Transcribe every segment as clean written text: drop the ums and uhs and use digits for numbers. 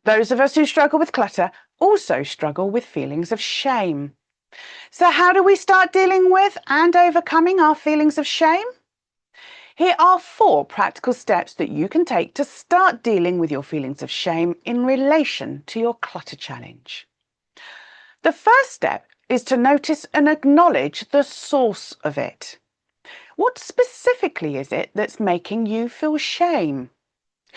Those of us who struggle with clutter also struggle with feelings of shame. So how do we start dealing with and overcoming our feelings of shame? Here are 4 practical steps that you can take to start dealing with your feelings of shame in relation to your clutter challenge. The first step is to notice and acknowledge the source of it. What specifically is it that's making you feel shame?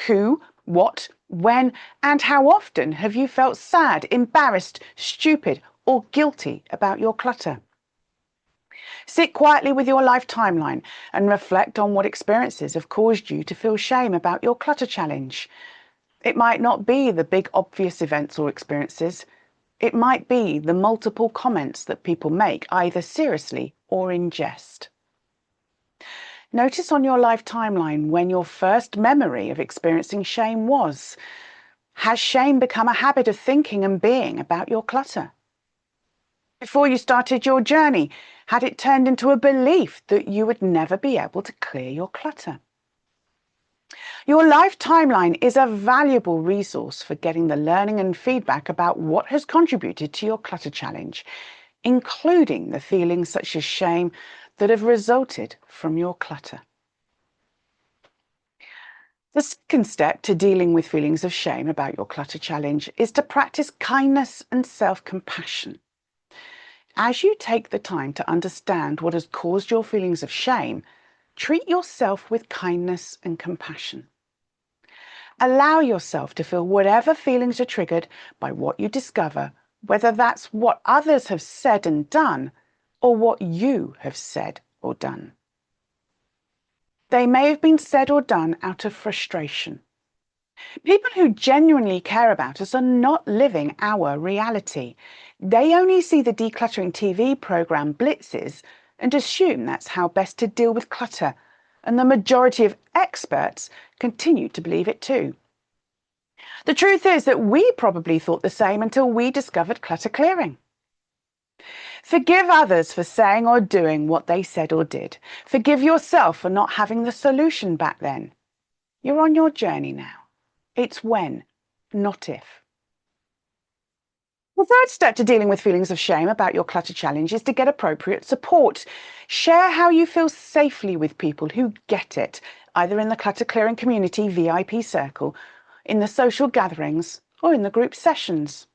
Who, what, when, and how often have you felt sad, embarrassed, stupid, or guilty about your clutter? Sit quietly with your life timeline and reflect on what experiences have caused you to feel shame about your clutter challenge. It might not be the big obvious events or experiences. It might be the multiple comments that people make, either seriously or in jest. Notice on your life timeline when your first memory of experiencing shame was. Has shame become a habit of thinking and being about your clutter? Before you started your journey, had it turned into a belief that you would never be able to clear your clutter? Your life timeline is a valuable resource for getting the learning and feedback about what has contributed to your clutter challenge, including the feelings such as shame that have resulted from your clutter. The second step to dealing with feelings of shame about your clutter challenge is to practice kindness and self-compassion. As you take the time to understand what has caused your feelings of shame, treat yourself with kindness and compassion. Allow yourself to feel whatever feelings are triggered by what you discover, whether that's what others have said and done or what you have said or done. They may have been said or done out of frustration. People who genuinely care about us are not living our reality. They only see the decluttering TV program Blitzes and assume that's how best to deal with clutter, and the majority of experts continue to believe it too. The truth is that we probably thought the same until we discovered clutter clearing. Forgive others for saying or doing what they said or did. Forgive yourself for not having the solution back then. You're on your journey now. It's when, not if. The third step to dealing with feelings of shame about your clutter challenge is to get appropriate support. Share how you feel safely with people who get it, either in the Clutter Clearing Community VIP circle, in the social gatherings, or in the group sessions.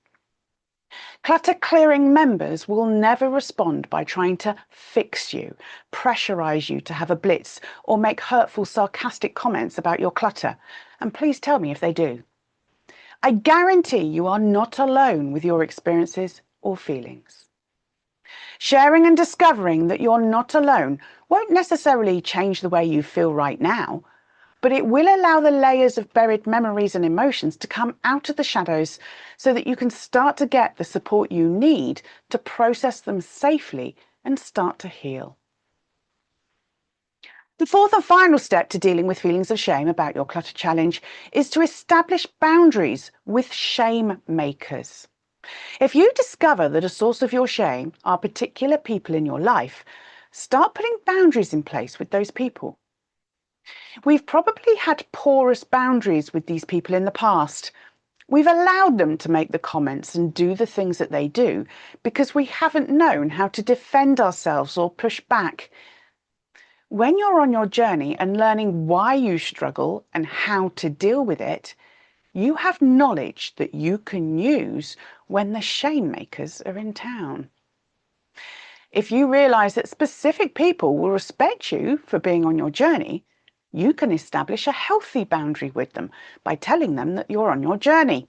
Clutter Clearing members will never respond by trying to fix you, pressurize you to have a blitz, or make hurtful, sarcastic comments about your clutter. And please tell me if they do. I guarantee you are not alone with your experiences or feelings. Sharing and discovering that you're not alone won't necessarily change the way you feel right now, but it will allow the layers of buried memories and emotions to come out of the shadows so that you can start to get the support you need to process them safely and start to heal. The fourth and final step to dealing with feelings of shame about your clutter challenge is to establish boundaries with shame makers. If you discover that a source of your shame are particular people in your life, start putting boundaries in place with those people. We've probably had porous boundaries with these people in the past. We've allowed them to make the comments and do the things that they do because we haven't known how to defend ourselves or push back. When you're on your journey and learning why you struggle and how to deal with it, you have knowledge that you can use when the shame makers are in town. If you realize that specific people will respect you for being on your journey, you can establish a healthy boundary with them by telling them that you're on your journey.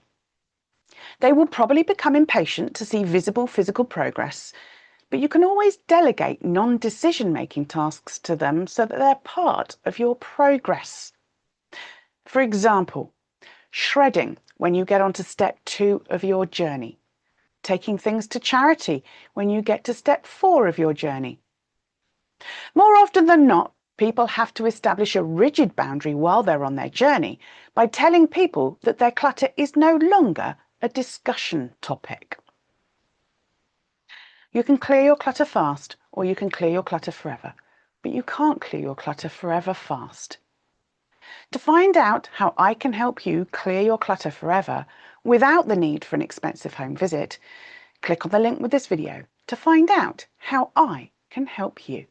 They will probably become impatient to see visible physical progress, but you can always delegate non-decision-making tasks to them so that they're part of your progress. For example, shredding when you get onto step 2 of your journey, taking things to charity when you get to step 4 of your journey. More often than not, people have to establish a rigid boundary while they're on their journey by telling people that their clutter is no longer a discussion topic. You can clear your clutter fast, or you can clear your clutter forever, but you can't clear your clutter forever fast. To find out how I can help you clear your clutter forever without the need for an expensive home visit, click on the link with this video to find out how I can help you.